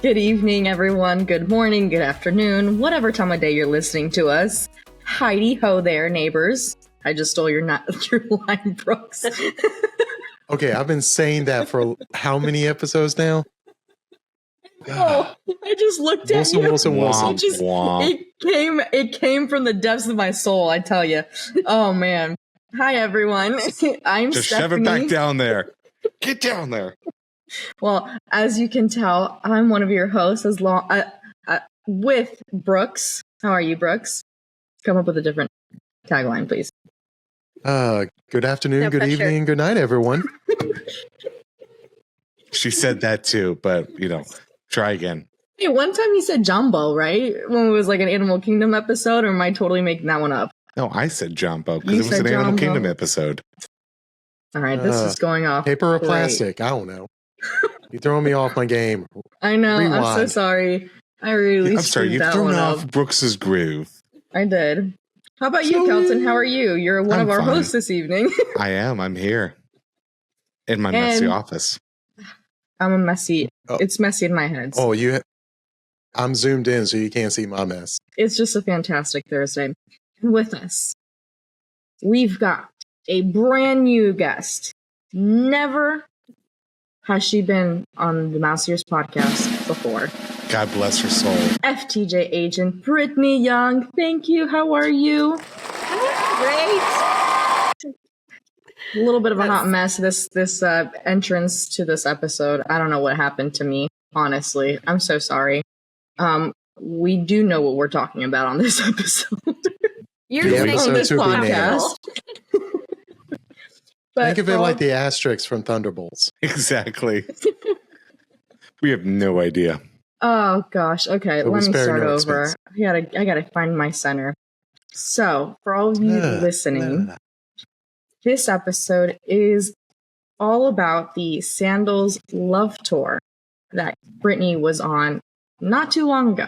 Good evening, everyone. Good morning, good afternoon, whatever time of day you're listening to us. Heidi ho there, neighbors. I just stole your line, Brooks. Okay, I've been saying that for how many episodes now? Oh, I just looked at you. Wilson. It came from the depths of my soul, I tell you. Oh, man. Hi, everyone. I'm just Stephanie. Shove it back down there. Get down there. Well, as you can tell, I'm one of your hosts with Brooks. How are you, Brooks? Come up with a different tagline, please. Good afternoon, good evening, good night, everyone. She said that too, but, try again. Hey, one time you said Jumbo, right? When it was like an Animal Kingdom episode, or am I totally making that one up? No, I said Jumbo because it was an Animal Kingdom episode. All right, this is going off. Paper or plastic? I don't know. You're throwing me off my game. I know. Rewind. I'm so sorry. I'm sorry. You've thrown off Brooks's groove. I did. How about you, Kelton? How are you? You're one of our hosts this evening. I am. I'm here in my messy office. I'm a messy. Oh. It's messy in my head. Oh, I'm zoomed in, so you can't see my mess. It's just a fantastic Thursday. With us, we've got a brand new guest. Never has she been on the Mouse Ears podcast before. God bless her soul. FTJ Agent Brittany Young. Thank you. How are you? Great. A little bit of a hot mess. This entrance to this episode. I don't know what happened to me. Honestly, I'm so sorry. We do know what we're talking about on this episode. You're on this podcast. Think of it like the asterisks from Thunderbolts. Exactly. We have no idea. Oh gosh. Okay, let me start over. I gotta find my center. So, for all of you listening, this episode is all about the Sandals Love Tour that Brittany was on not too long ago.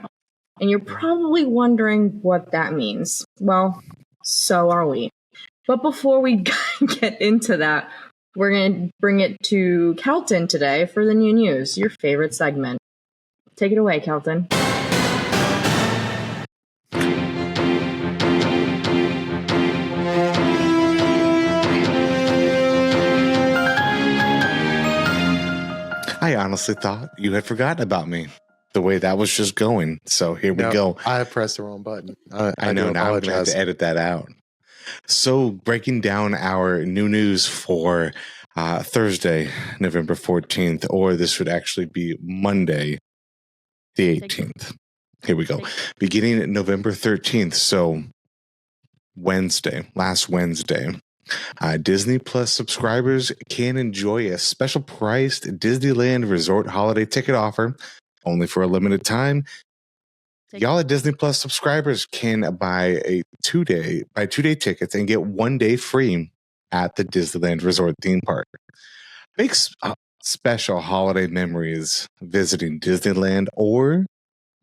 And you're probably wondering what that means. Well, so are we. But before we get into that, we're going to bring it to Kelton today for the new news, your favorite segment. Take it away, Kelton. I honestly thought you had forgotten about me. The way that was just going. So here we go. I pressed the wrong button. I know. Now I'm going to have to edit that out. So breaking down our new news for Thursday, November 14th, or this would actually be Monday, the 18th. Here we go. Beginning November 13th. So last Wednesday, Disney Plus subscribers can enjoy a special priced Disneyland Resort holiday ticket offer only for a limited time. Y'all at Disney Plus subscribers can buy two-day tickets and get 1 day free at the Disneyland Resort theme park. Makes special holiday memories visiting Disneyland or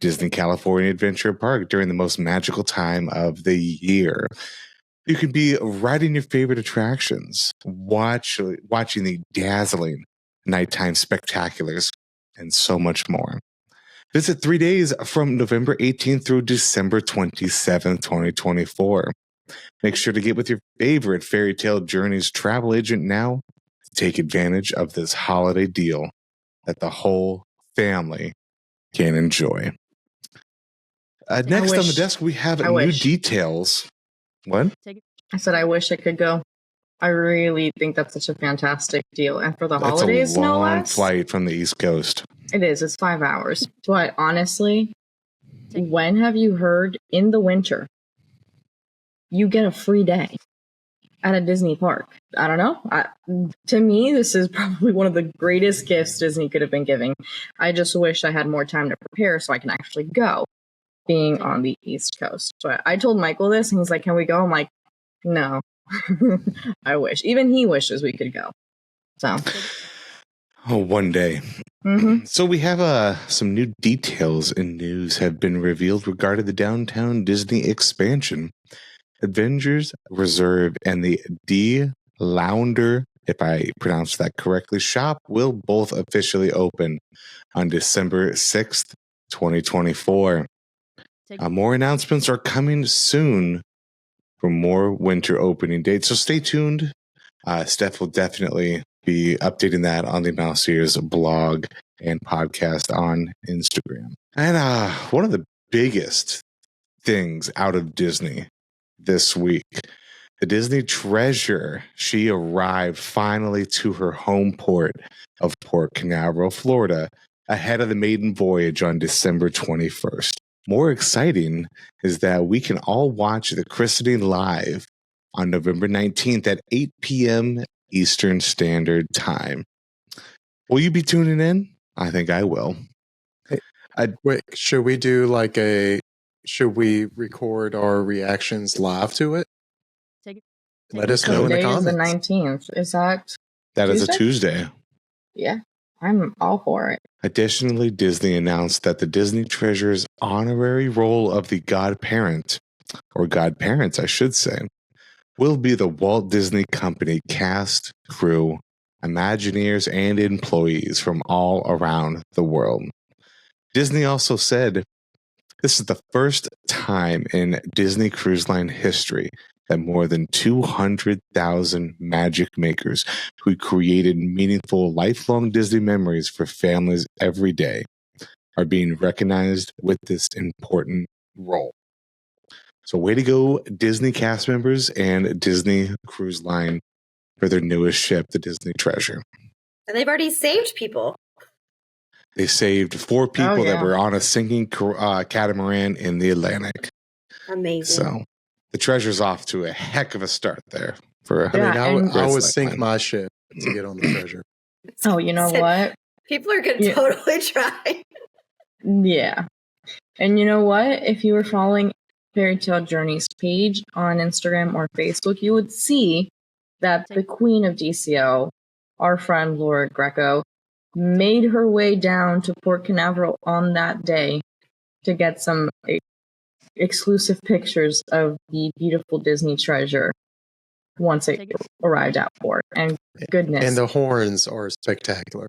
Disney California Adventure Park during the most magical time of the year. You can be riding your favorite attractions, watching the dazzling nighttime spectaculars, and so much more. Visit 3 days from November 18th through December 27th, 2024. Make sure to get with your favorite Fairy Tale Journeys travel agent now to take advantage of this holiday deal that the whole family can enjoy. Next on the desk, we have new details. What? I said I wish I could go. I really think that's such a fantastic deal. And for the holidays, it's a long no less. flight from the East Coast. It is. It's 5 hours. But honestly, when have you heard in the winter you get a free day at a Disney park? I don't know. To me, this is probably one of the greatest gifts Disney could have been giving. I just wish I had more time to prepare so I can actually go, being on the East Coast. But I told Michael this, and he's like, can we go? I'm like, no. I wish. Even he wishes we could go. So. Oh, 1 day. Mm-hmm. So we have some new details and news have been revealed regarding the Downtown Disney expansion. Avengers Reserve and the D. Lounder if I pronounced that correctly, shop will both officially open on December 6th, 2024. More announcements are coming soon for more winter opening dates, so stay tuned. Steph will definitely be updating that on the Mouse Ears blog and podcast on Instagram. And one of the biggest things out of Disney this week, the Disney Treasure, she arrived finally to her home port of Port Canaveral, Florida, ahead of the maiden voyage on December 21st. More exciting is that we can all watch the christening live on November 19th at 8 p.m. Eastern Standard Time. Will you be tuning in? I think I will. Wait, should we record our reactions live to it? Let us know in the comments. The 19th. Is that Tuesday? Is a Tuesday. Yeah, I'm all for it. Additionally, Disney announced that the Disney Treasure's honorary role of the godparent, or godparents, I should say, will be the Walt Disney Company cast, crew, Imagineers, and employees from all around the world. Disney also said this is the first time in Disney Cruise Line history that more than 200,000 magic makers who created meaningful, lifelong Disney memories for families every day are being recognized with this important role. So way to go, Disney cast members and Disney Cruise Line for their newest ship, the Disney Treasure. And they've already saved people. They saved 4 people that were on a sinking catamaran in the Atlantic. Amazing. So the Treasure's off to a heck of a start there. I would sink my ship to get on the Treasure. Oh, you know what? People are going to totally try. Yeah. And you know what? If you were following Fairy Tale Journey's page on Instagram or Facebook, you would see that the Queen of DCO, our friend Laura Greco, made her way down to Port Canaveral on that day to get some exclusive pictures of the beautiful Disney Treasure once it arrived at port. And goodness. And the horns are spectacular.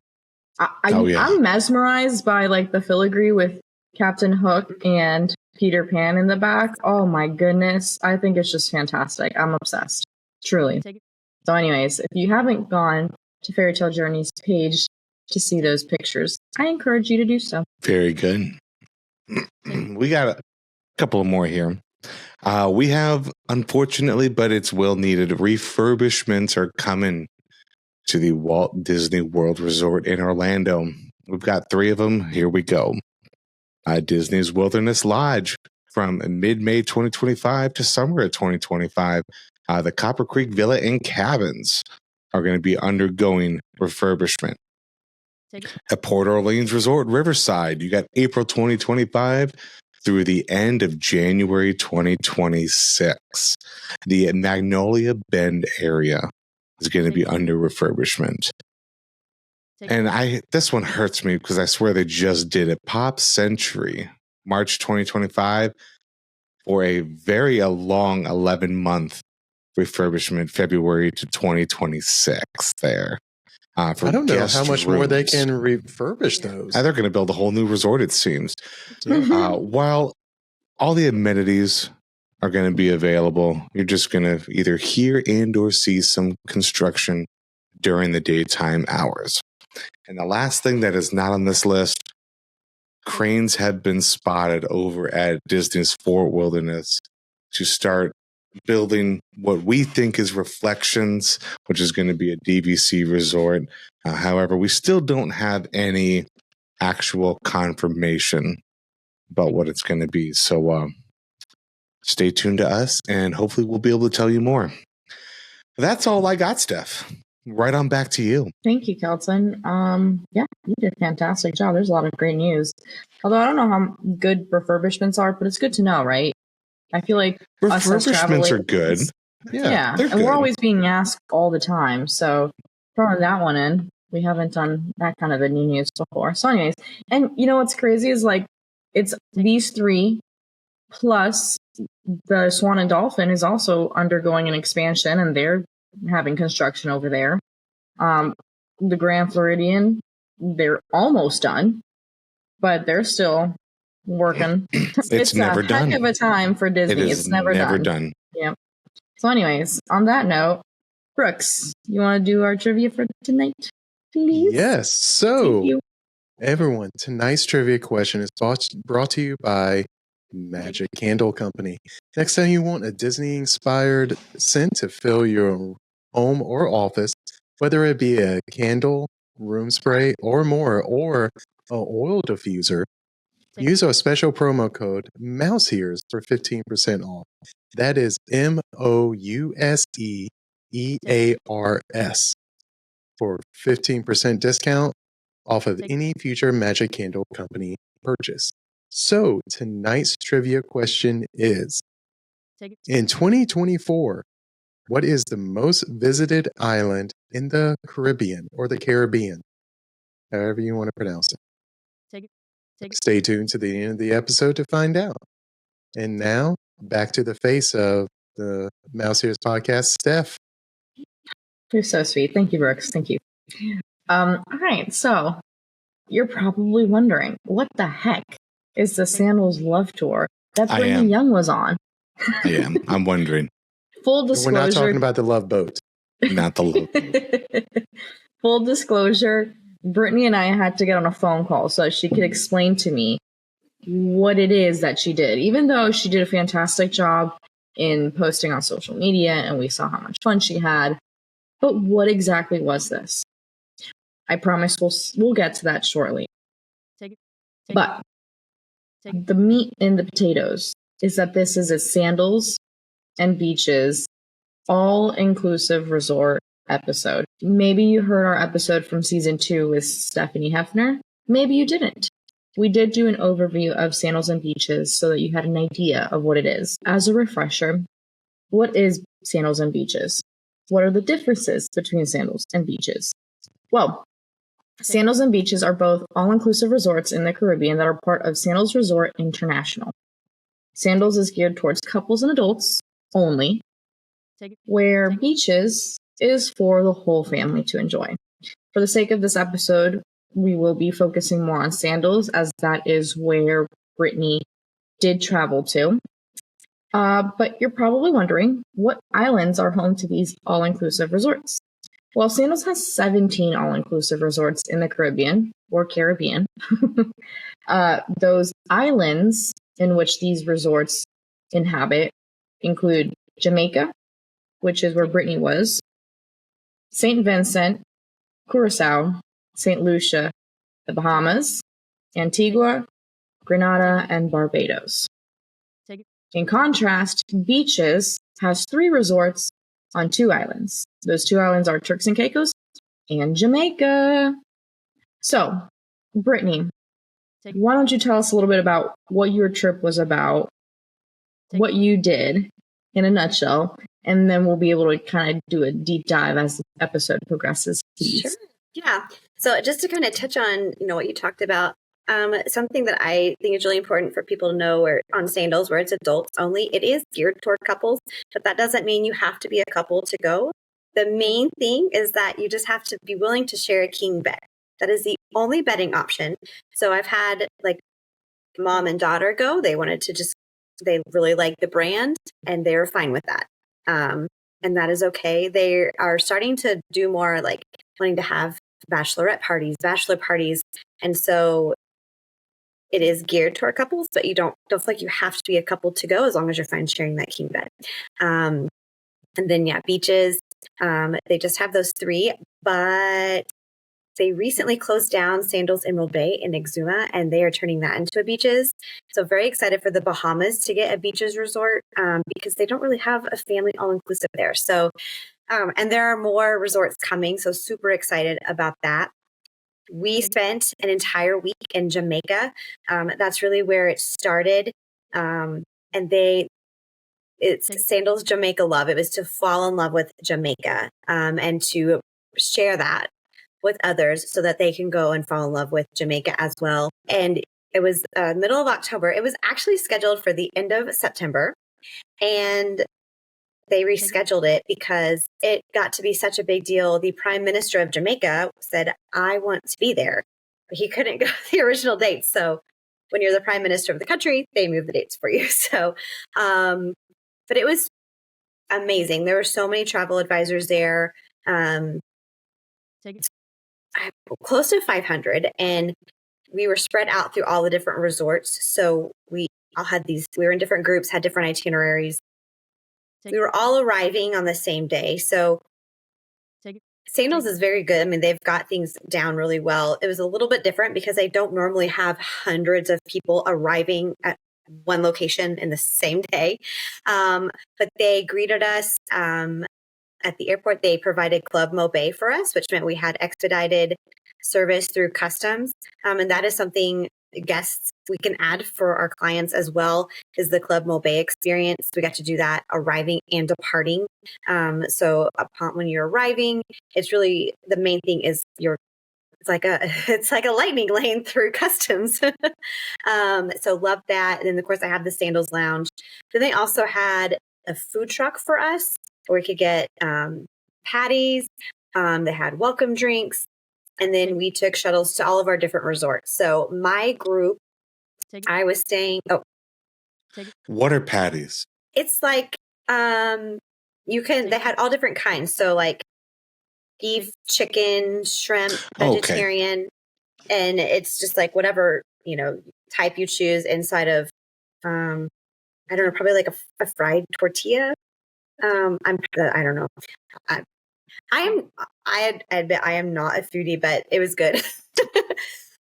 I'm mesmerized by the filigree with Captain Hook and Peter Pan in the back. Oh my goodness. I think it's just fantastic. I'm obsessed. Truly. So anyways, if you haven't gone to Fairy Tale Journey's page to see those pictures, I encourage you to do so. Very good. We got a couple more here. We have, unfortunately, but it's well needed, refurbishments are coming to the Walt Disney World Resort in Orlando. We've got 3 of them. Here we go. Disney's Wilderness Lodge from mid-May 2025 to summer of 2025. The Copper Creek Villa and Cabins are going to be undergoing refurbishment. At Port Orleans Resort Riverside, you got April 2025 through the end of January 2026. The Magnolia Bend area is going to be under refurbishment. And this one hurts me because I swear they just did it. Pop Century, March 2025, for a very long 11-month refurbishment, February to 2026 there. I don't know how much more they can refurbish those. They're going to build a whole new resort, it seems. While all the amenities are going to be available, you're just going to either hear and or see some construction during the daytime hours. And the last thing that is not on this list, cranes have been spotted over at Disney's Fort Wilderness to start building what we think is Reflections, which is going to be a DVC resort. However, we still don't have any actual confirmation about what it's going to be. So stay tuned to us, and hopefully we'll be able to tell you more. That's all I got, Steph. Right on back to you. Thank you, Kelton. Yeah, you did a fantastic job. There's a lot of great news. Although I don't know how good refurbishments are, but it's good to know, right? I feel like refurbishments are good. Yeah. And good. We're always being asked all the time. So throwing that one in, we haven't done that kind of a new news before. So anyways, and you know what's crazy is it's these 3 plus the Swan and Dolphin is also undergoing an expansion, and they're having construction over there. The Grand Floridian, they're almost done, but they're still working. It's never a done. Heck of a time for Disney. It's never done. Yep. So anyways, on that note, Brooks, you want to do our trivia for tonight, please? Yes. So, everyone, tonight's trivia question is brought to you by Magic Candle Company. Next time you want a Disney-inspired scent to fill your home or office, whether it be a candle, room spray, or more, or an oil diffuser, use our special promo code MOUSEEARS for 15% off. That is MOUSEEARS for 15% discount off of any future Magic Candle Company purchase. So tonight's trivia question is, in 2024, what is the most visited island in the Caribbean or the Caribbean? However you want to pronounce it. Stay tuned to the end of the episode to find out. And now, back to the face of the Mouse Ears podcast, Steph. You're so sweet. Thank you, Brooks. Thank you. All right, so you're probably wondering, what the heck is the Sandals Love Tour that Brittany Young was on? I am. I'm wondering. Full disclosure. We're not talking about the Love Boat. Not the Love Boat. Full disclosure, Brittany and I had to get on a phone call so she could explain to me what it is that she did. Even though she did a fantastic job in posting on social media and we saw how much fun she had, but what exactly was this? I promise we'll get to that shortly. But the meat and the potatoes is that this is a Sandals and Beaches all-inclusive resort episode. Maybe you heard our episode from season 2 with Stephanie Hefner. Maybe you didn't. We did do an overview of Sandals and Beaches so that you had an idea of what it is. As a refresher, what is Sandals and Beaches? What are the differences between Sandals and Beaches? Well, Sandals and Beaches are both all-inclusive resorts in the Caribbean that are part of Sandals Resort International. Sandals is geared towards couples and adults only, where Beaches is for the whole family to enjoy. For the sake of this episode, we will be focusing more on Sandals, as that is where Brittany did travel to. But you're probably wondering, what islands are home to these all-inclusive resorts? Well, Sandals has 17 all-inclusive resorts in the Caribbean, or Caribbean. Those islands in which these resorts inhabit include Jamaica, which is where Brittany was, St. Vincent, Curacao, St. Lucia, the Bahamas, Antigua, Grenada, and Barbados. In contrast, Beaches has 3 resorts on 2 islands. Those 2 islands are Turks and Caicos and Jamaica. So, Brittany, why don't you tell us a little bit about what your trip was about, what you did in a nutshell, and then we'll be able to kind of do a deep dive as the episode progresses. Please. Sure. Yeah. So just to kind of touch on, what you talked about, something that I think is really important for people to know where on Sandals, where it's adults only, it is geared toward couples, but that doesn't mean you have to be a couple to go. The main thing is that you just have to be willing to share a king bed. That is the only bedding option. So I've had like mom and daughter go. They wanted to they really like the brand and they were fine with that. And that is okay. They are starting to do more like wanting to have bachelorette parties, bachelor parties. And so it is geared toward couples, but you don't feel like you have to be a couple to go as long as you're fine sharing that king bed. And then, Beaches, they just have those 3, but they recently closed down Sandals Emerald Bay in Exuma, and they are turning that into a Beaches. So very excited for the Bahamas to get a Beaches resort because they don't really have a family all-inclusive there. So, and there are more resorts coming, so super excited about that. We spent an entire week in Jamaica. That's really where it started. And it's Sandals Jamaica Love. It was to fall in love with Jamaica and to share that with others so that they can go and fall in love with Jamaica as well. And it was middle of October. It was actually scheduled for the end of September. And they rescheduled it because it got to be such a big deal. The Prime Minister of Jamaica said, I want to be there. But he couldn't go the original dates. So when you're the Prime Minister of the country, they move the dates for you. So, but it was amazing. There were so many travel advisors there, close to 500. And we were spread out through all the different resorts. So we were in different groups, had different itineraries. We were all arriving on the same day. So Sandals is very good. I mean, they've got things down really well. It was a little bit different because they don't normally have hundreds of people arriving at one location in the same day. But they greeted us at the airport. They provided Club Mobay for us, which meant we had expedited service through customs. And that is something guests we can add for our clients as well, is the Club Mobay experience. We got to do that arriving and departing. So when you're arriving, it's really the main thing is it's like a lightning lane through customs. So love that. And then of course I have the Sandals Lounge. Then they also had a food truck for us where we could get patties. They had welcome drinks. And then we took shuttles to all of our different resorts. So my group, I was staying. What are patties? It's like they had all different kinds. So like beef, chicken, shrimp, vegetarian, and it's just like whatever type you choose inside of I don't know, probably like a fried tortilla. I don't know. I admit I am not a foodie, but it was good.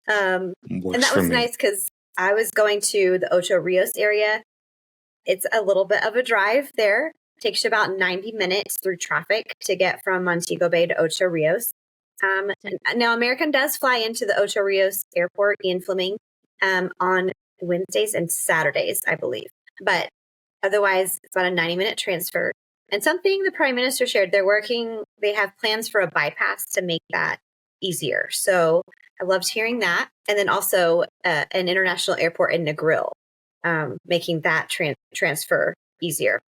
And that was nice because I was going to the Ocho Rios area. It's a little bit of a drive there. It takes you about 90 minutes through traffic to get from Montego Bay to Ocho Rios. Now American does fly into the Ocho Rios airport in Fleming on Wednesdays and Saturdays, I believe. But otherwise, it's about a 90-minute transfer. And something the Prime Minister shared, they have plans for a bypass to make that easier. So I loved hearing that. And then also an international airport in Negril, making that transfer easier.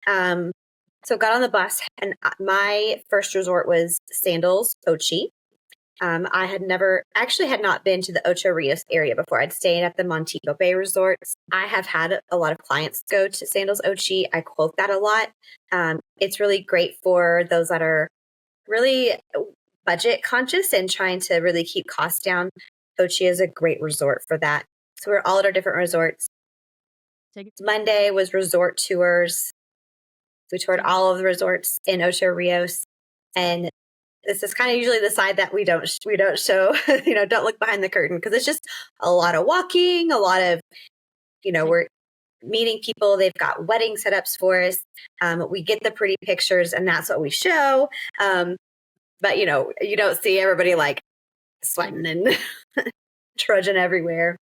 So got on the bus, and my first resort was Sandals Ochi. I had not been to the Ocho Rios area before. I'd stayed at the Montego Bay resorts. I have had a lot of clients go to Sandals Ochi. I quote that a lot. It's really great for those that are really budget conscious and trying to really keep costs down. Ochi is a great resort for that. So we're all at our different resorts. Monday was resort tours. We toured all of the resorts in Ocho Rios, and this is kind of usually the side that we don't show, don't look behind the curtain, because it's just a lot of walking, a lot of, we're meeting people. They've got wedding setups for us. We get the pretty pictures, and that's what we show. But, you don't see everybody like sweating and trudging everywhere.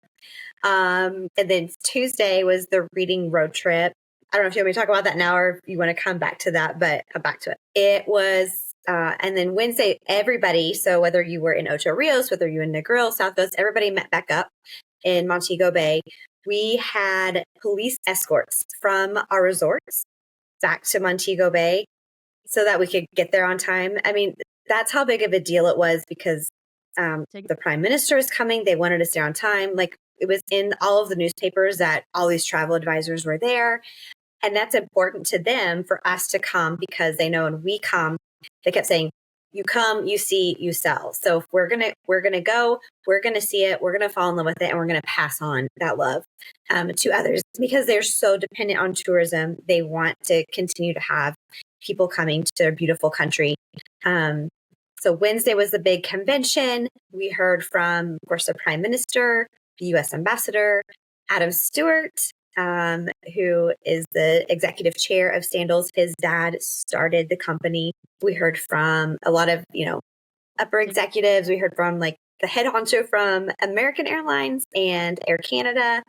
And then Tuesday was the reading road trip. I don't know if you want me to talk about that now or if you want to come back to that, but I'm back to it. It was, and then Wednesday, everybody, so whether you were in Ocho Rios, whether you were in Negril, South Coast, everybody met back up in Montego Bay. We had police escorts from our resorts back to Montego Bay so that we could get there on time. I mean, that's how big of a deal it was because the Prime Minister is coming. They wanted us there on time. Like, it was in all of the newspapers that all these travel advisors were there. And that's important to them for us to come because they know when we come, they kept saying, you come, you see, you sell. So if we're going to go, we're going to see it, we're going to fall in love with it, and we're going to pass on that love to others because they're so dependent on tourism. They want to continue to have people coming to their beautiful country. So Wednesday was the big convention. We heard from, of course, the Prime Minister, the U.S. Ambassador, Adam Stewart, who is the executive chair of Sandals. His dad started the company. We heard from a lot of, upper executives. We heard from like the head honcho from American Airlines and Air Canada.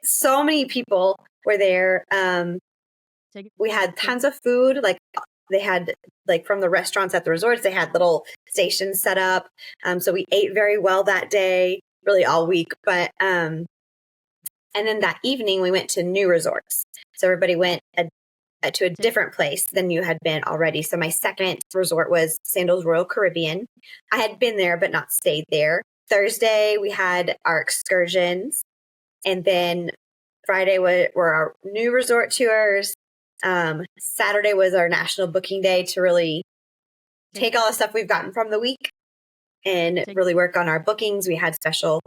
So many people were there. We had tons of food. Like they had like from the restaurants at the resorts, they had little stations set up. So we ate very well that day, really all week, but And then that evening, we went to new resorts. So everybody went to a different place than you had been already. So my second resort was Sandals Royal Caribbean. I had been there, but not stayed there. Thursday, we had our excursions. And then Friday were our new resort tours. Saturday was our national booking day to really take all the stuff we've gotten from the week and really work on our bookings. We had special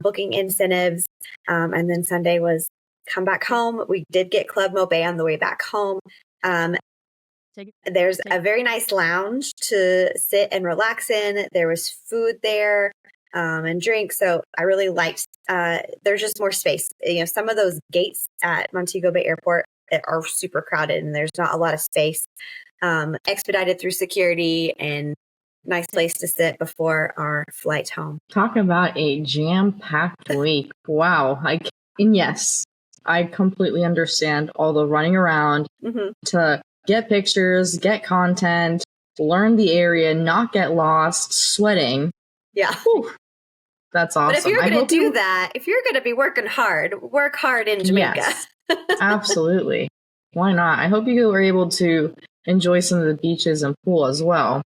booking incentives. And then Sunday was come back home. We did get Club Mobay on the way back home. There's a very nice lounge to sit and relax in. There was food there and drink. So I really liked, there's just more space. Some of those gates at Montego Bay Airport are super crowded and there's not a lot of space. Expedited through security and nice place to sit before our flight home. Talk about a jam-packed week. Wow. And yes, I completely understand all the running around to get pictures, get content, learn the area, not get lost, sweating. Yeah. Whew. That's awesome. But if you're going to do that, if you're going to be working hard, work hard in Jamaica. Yes, absolutely. Why not? I hope you were able to enjoy some of the beaches and pool as well.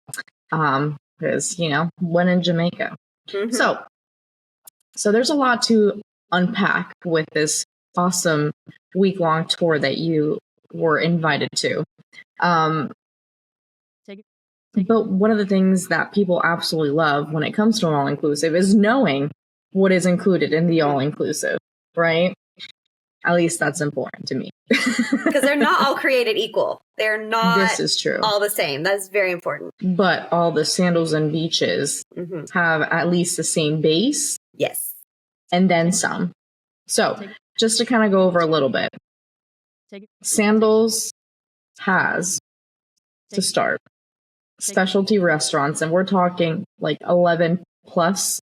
Because, when in Jamaica. So there's a lot to unpack with this awesome week-long tour that you were invited to. But one of the things that people absolutely love when it comes to an all-inclusive is knowing what is included in the all-inclusive, right? At least that's important to me. Because they're not all created equal. They're not this is true. All the same. That's very important. But all the sandals and beaches have at least the same base. Yes. And then some. So just to kind of go over a little bit. Sandals has, to start, specialty restaurants. And we're talking like 11 plus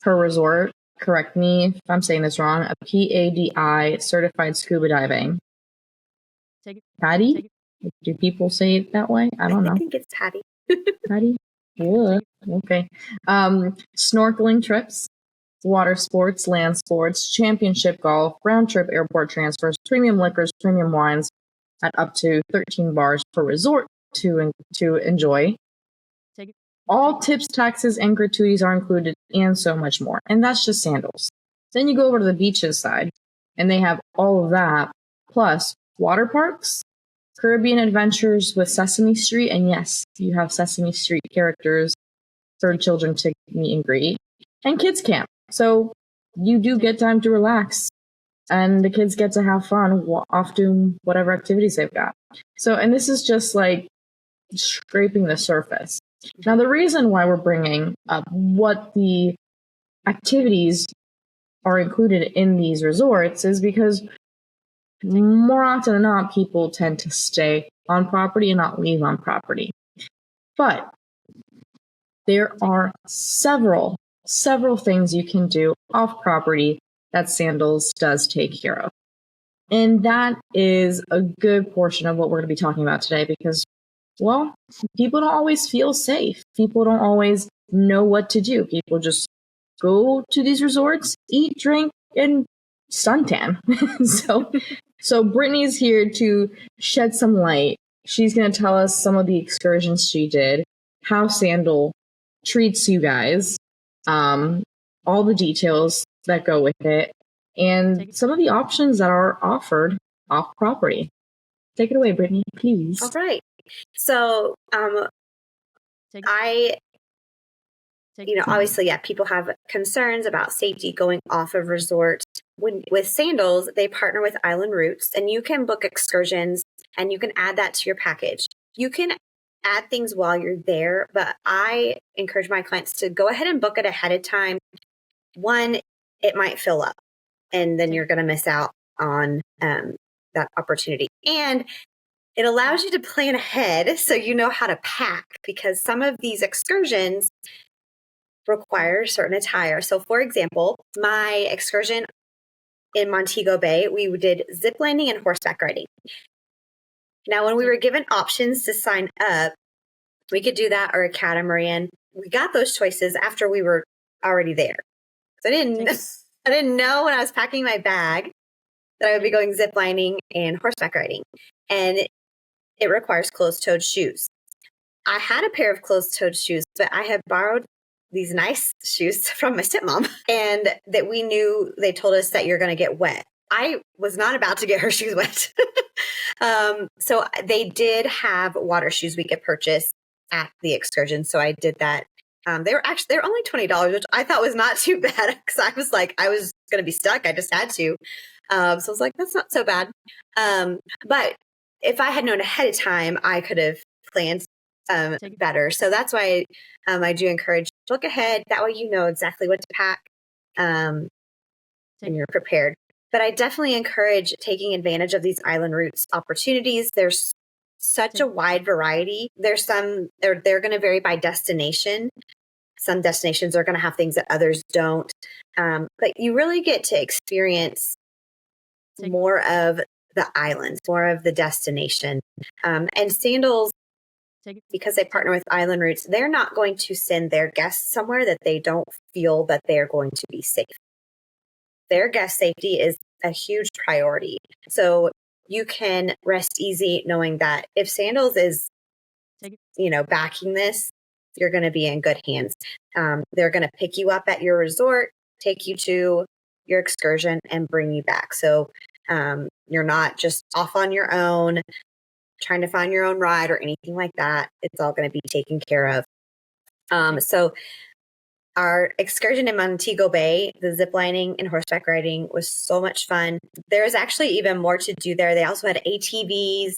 per resort. Correct me if I'm saying this wrong. A PADI certified scuba diving. Patty? Do people say it that way? I don't know. I think it's Patty. Patty? Yeah. Okay. Snorkeling trips, water sports, land sports, championship golf, round trip airport transfers, premium liquors, premium wines at up to 13 bars per resort to enjoy. All tips, taxes, and gratuities are included, and so much more. And that's just Sandals. Then you go over to the beaches side, and they have all of that, plus water parks, Caribbean adventures with Sesame Street, and yes, you have Sesame Street characters for children to meet and greet, and kids camp. So you do get time to relax, and the kids get to have fun off doing whatever activities they've got. So, and this is just like scraping the surface. Now, the reason why we're bringing up what the activities are included in these resorts is because more often than not, people tend to stay on property and not leave on property. But there are several things you can do off property that Sandals does take care of. And that is a good portion of what we're going to be talking about today because, well, people don't always feel safe. People don't always know what to do. People just go to these resorts, eat, drink, and suntan. So Brittany's here to shed some light. She's going to tell us some of the excursions she did, how Sandal treats you guys, all the details that go with it, and some of the options that are offered off property. Take it away, Brittany, please. All right. So, obviously, people have concerns about safety going off of resorts. With Sandals, they partner with Island Routes, and you can book excursions, and you can add that to your package. You can add things while you're there, but I encourage my clients to go ahead and book it ahead of time. One, it might fill up, and then you're going to miss out on that opportunity. And it allows you to plan ahead so you know how to pack, because some of these excursions require certain attire. So, for example, my excursion in Montego Bay, we did zip lining and horseback riding. Now, when we were given options to sign up, we could do that or a catamaran. We got those choices after we were already there. So I I didn't know when I was packing my bag that I would be going ziplining and horseback riding. And it requires closed-toed shoes. I had a pair of closed-toed shoes, but I had borrowed these nice shoes from my stepmom, and that we knew they told us that you're going to get wet. I was not about to get her shoes wet. So they did have water shoes we could purchase at the excursion. So I did that. They're only $20, which I thought was not too bad because I was like, I was going to be stuck. I just had to. So I was like, that's not so bad. But if I had known ahead of time, I could have planned better. So that's why I do encourage, look ahead. That way you know exactly what to pack and you're prepared. But I definitely encourage taking advantage of these island routes opportunities. There's such a wide variety. There's some, they're going to vary by destination. Some destinations are going to have things that others don't. But you really get to experience more of the islands, more of the destination. And Sandals, because they partner with Island Routes, they're not going to send their guests somewhere that they don't feel that they're going to be safe. Their guest safety is a huge priority. So you can rest easy knowing that if Sandals is, backing this, you're going to be in good hands. They're going to pick you up at your resort, take you to your excursion, and bring you back. So you're not just off on your own, trying to find your own ride or anything like that. It's all going to be taken care of. So our excursion in Montego Bay, the ziplining and horseback riding was so much fun. There's actually even more to do there. They also had ATVs,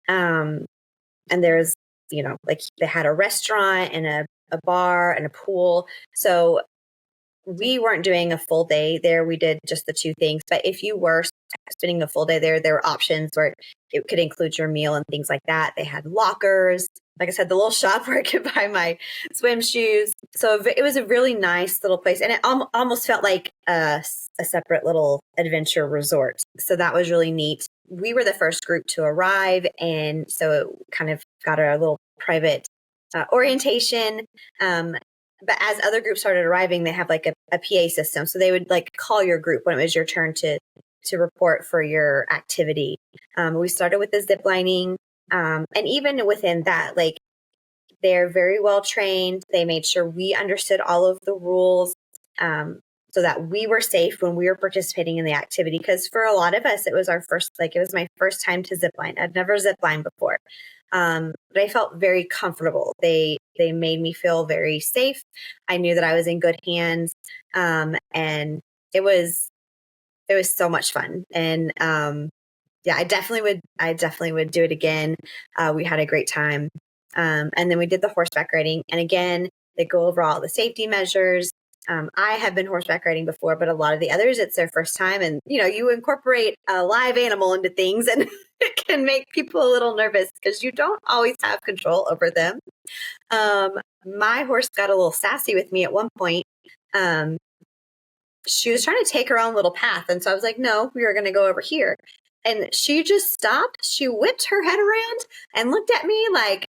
and there's, like they had a restaurant and a bar and a pool. So we weren't doing a full day there. We did just the two things. But if you were spending a full day there were options where it could include your meal and things like that. They had lockers. Like I said, the little shop where I could buy my swim shoes. So it was a really nice little place. And it almost felt like a separate little adventure resort. So that was really neat. We were the first group to arrive. And so it kind of got a little private orientation. But as other groups started arriving, they have like a PA system. So they would like call your group when it was your turn to report for your activity. We started with the zip lining. And even within that, like they're very well trained. They made sure we understood all of the rules so that we were safe when we were participating in the activity. Because for a lot of us, it was my first time to zip line. I'd never zip lined before. But I felt very comfortable. They made me feel very safe. I knew that I was in good hands. And it was so much fun. And I definitely would do it again. We had a great time. And then we did the horseback riding. And again, they go over all the safety measures. I have been horseback riding before, but a lot of the others, it's their first time. And, you incorporate a live animal into things and it can make people a little nervous because you don't always have control over them. My horse got a little sassy with me at one point. She was trying to take her own little path. And so I was like, no, we were going to go over here. And she just stopped. She whipped her head around and looked at me like,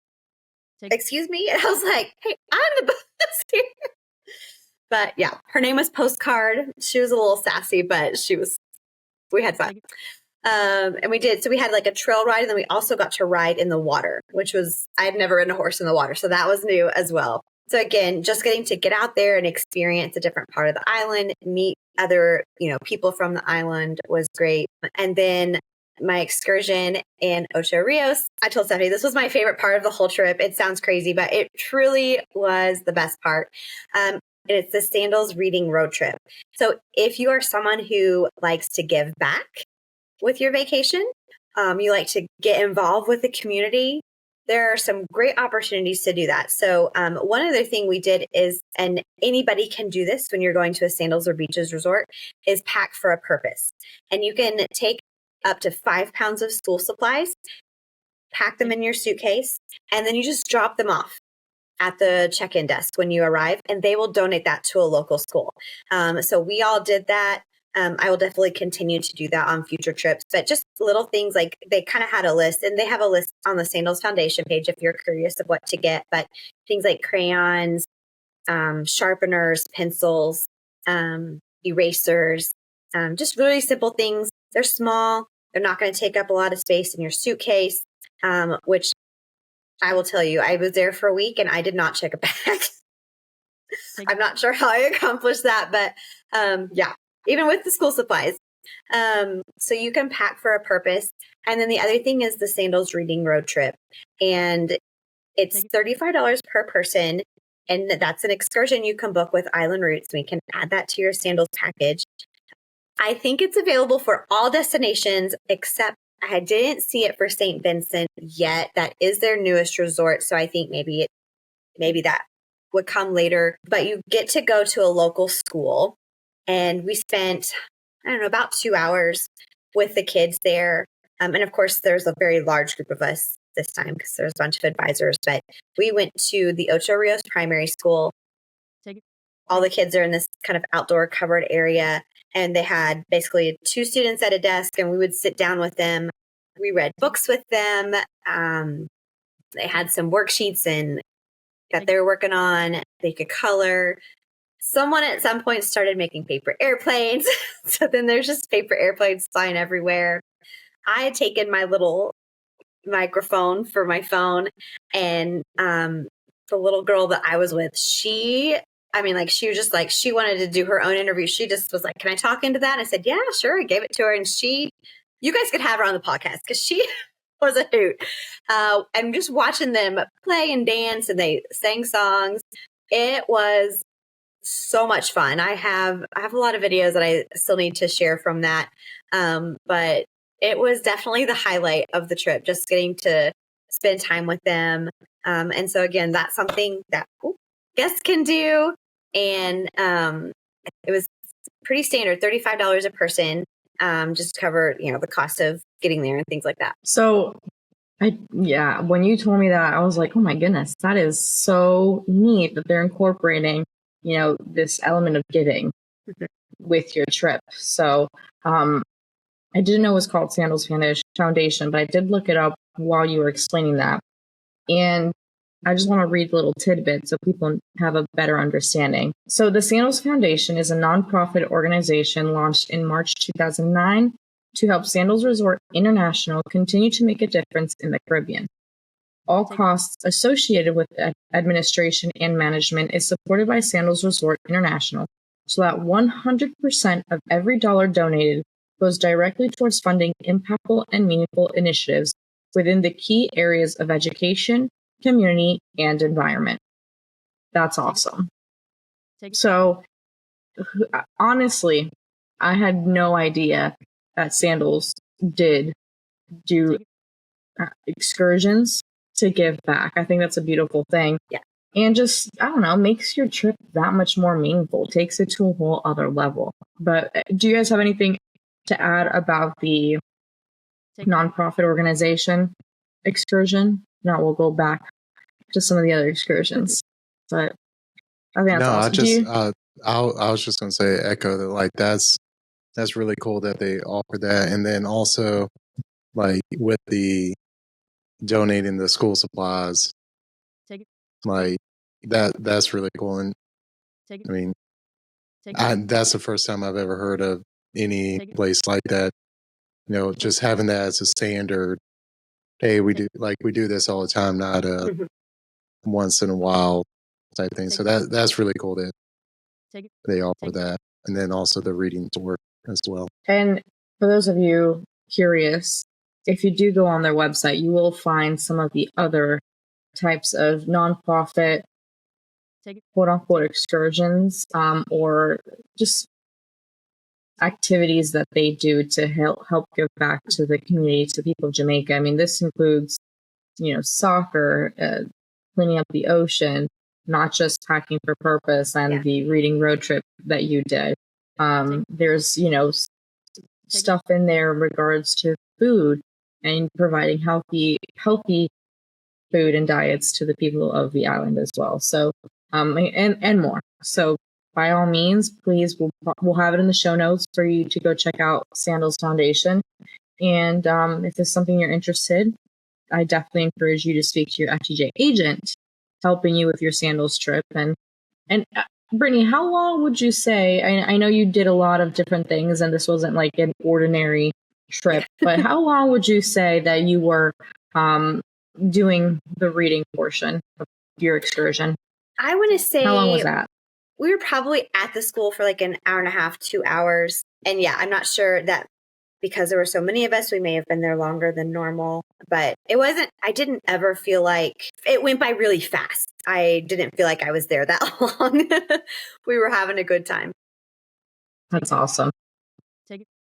excuse me. And I was like, hey, I'm the boss here. But yeah, her name was Postcard. She was a little sassy, but we had fun. And we did. So we had like a trail ride, and then we also got to ride in the water, which was, I had never ridden a horse in the water. So that was new as well. So again, just getting to get out there and experience a different part of the island, meet other, people from the island was great. And then my excursion in Ocho Rios, I told Stephanie, this was my favorite part of the whole trip. It sounds crazy, but it truly was the best part. It's the Sandals Reading Road Trip. So if you are someone who likes to give back with your vacation, you like to get involved with the community, there are some great opportunities to do that. So one other thing we did is, and anybody can do this when you're going to a Sandals or Beaches resort, is pack for a purpose. And you can take up to 5 pounds of school supplies, pack them in your suitcase, and then you just drop them off at the check-in desk when you arrive, and they will donate that to a local school. So we all did that. I will definitely continue to do that on future trips, but just little things like they kind of had a list, and they have a list on the Sandals Foundation page if you're curious of what to get, but things like crayons, sharpeners, pencils, erasers, just really simple things. They're small. They're not going to take up a lot of space in your suitcase, which I will tell you, I was there for a week and I did not check a bag. I'm not sure how I accomplished that, but yeah, even with the school supplies. So you can pack for a purpose. And then the other thing is the Sandals Reading Road Trip. And it's $35 per person. And that's an excursion you can book with Island Roots. We can add that to your Sandals package. I think it's available for all destinations, except I didn't see it for St. Vincent yet. That is their newest resort. So I think maybe that would come later. But you get to go to a local school. And we spent, I don't know, about 2 hours with the kids there. And of course, there's a very large group of us this time because there's a bunch of advisors. But we went to the Ocho Rios Primary School. All the kids are in this kind of outdoor covered area. And they had basically 2 students at a desk, and we would sit down with them. We read books with them. They had some worksheets and that they were working on. They could color. Someone at some point started making paper airplanes. So then there's just paper airplanes flying everywhere. I had taken my little microphone for my phone, and the little girl that I was with, she was just like, she wanted to do her own interview. She just was like, can I talk into that? I said, yeah, sure. I gave it to her. And you guys could have her on the podcast because she was a hoot. And just watching them play and dance, and they sang songs. It was so much fun. I have a lot of videos that I still need to share from that. But it was definitely the highlight of the trip, just getting to spend time with them. And so again, that's something that guests can do. And it was pretty standard, $35 a person, just to cover, the cost of getting there and things like that. So when you told me that, I was like, oh my goodness, that is so neat that they're incorporating this element of giving with your trip. So I didn't know it was called Sandals Foundation, but I did look it up while you were explaining that. And I just want to read little tidbits so people have a better understanding. So the Sandals Foundation is a nonprofit organization launched in March 2009 to help Sandals Resort International continue to make a difference in the Caribbean. All costs associated with administration and management is supported by Sandals Resort International, so that 100% of every dollar donated goes directly towards funding impactful and meaningful initiatives within the key areas of education, community, and environment. That's awesome. So, honestly, I had no idea that Sandals did do excursions to give back. I think that's a beautiful thing. Yeah. And just, I don't know, makes your trip that much more meaningful, takes it to a whole other level. But do you guys have anything to add about the nonprofit organization excursion? No, we'll go back to some of the other excursions. But I think that's awesome. I was just going to say, echo that, like, that's really cool that they offer that. And then also, like, with the donating the school supplies, like, that's really cool. And I mean, that's the first time I've ever heard of any place like that. Just having that as a standard. Hey, we do this all the time, not a once in a while type thing. So that's really cool that they offer that. And then also the reading tour as well. And for those of you curious, if you do go on their website, you will find some of the other types of nonprofit, quote unquote, excursions, or just activities that they do to help give back to the community, to people of Jamaica. I mean, this includes, soccer, cleaning up the ocean, not just packing for purpose, and the reading road trip that you did. There's, stuff in there in regards to food and providing healthy food and diets to the people of the island as well. So, and more. So by all means, please, we'll have it in the show notes for you to go check out Sandals Foundation. And if it's something you're interested, I definitely encourage you to speak to your FTJ agent helping you with your Sandals trip. And Brittany, how long would you say, I know you did a lot of different things and this wasn't like an ordinary trip, but how long would you say that you were doing the reading portion of your excursion? I want to say, how long was that? We were probably at the school for like an hour and a half, 2 hours. And yeah, I'm not sure that because there were so many of us, we may have been there longer than normal, but I didn't ever feel like it went by really fast. I didn't feel like I was there that long. We were having a good time. That's awesome.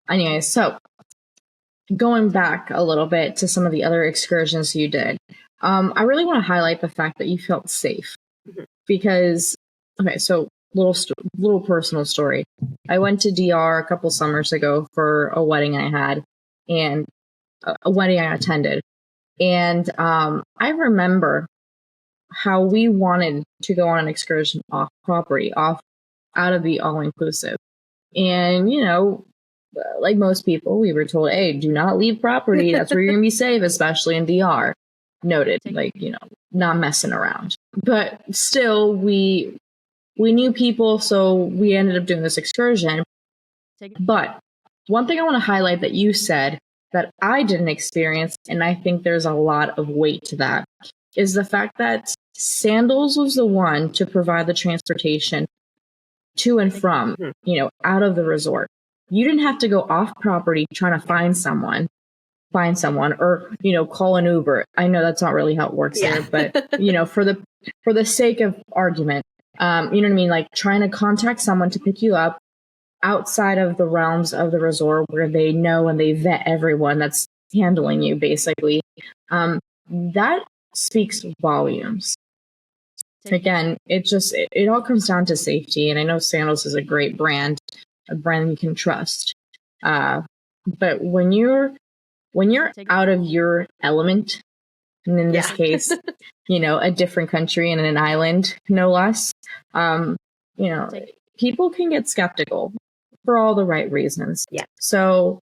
Anyway, so going back a little bit to some of the other excursions you did, I really want to highlight the fact that you felt safe because, okay, so little personal story. I went to DR a couple summers ago for a wedding I had and a wedding I attended. And I remember how we wanted to go on an excursion off property, out of the all-inclusive. And, you know, like most people, we were told, hey, do not leave property. That's where you're going to be safe, especially in DR. Noted, like, you know, not messing around. But still, we knew people, so we ended up doing this excursion. But one thing I want to highlight that you said that I didn't experience, and I think there's a lot of weight to that, is the fact that Sandals was the one to provide the transportation to and from, you know, out of the resort. You didn't have to go off property trying to find someone, or, you know, call an Uber. I know that's not really how it works there, but, you know, for the sake of argument, you know what I mean? Like trying to contact someone to pick you up outside of the realms of the resort where they know and they vet everyone that's handling you, basically. That speaks volumes. Again, it all comes down to safety. And I know Sandals is a great brand, a brand you can trust. But when you're out of your element, and in this case, you know, a different country and an island, no less, you know, people can get skeptical for all the right reasons. Yeah. So,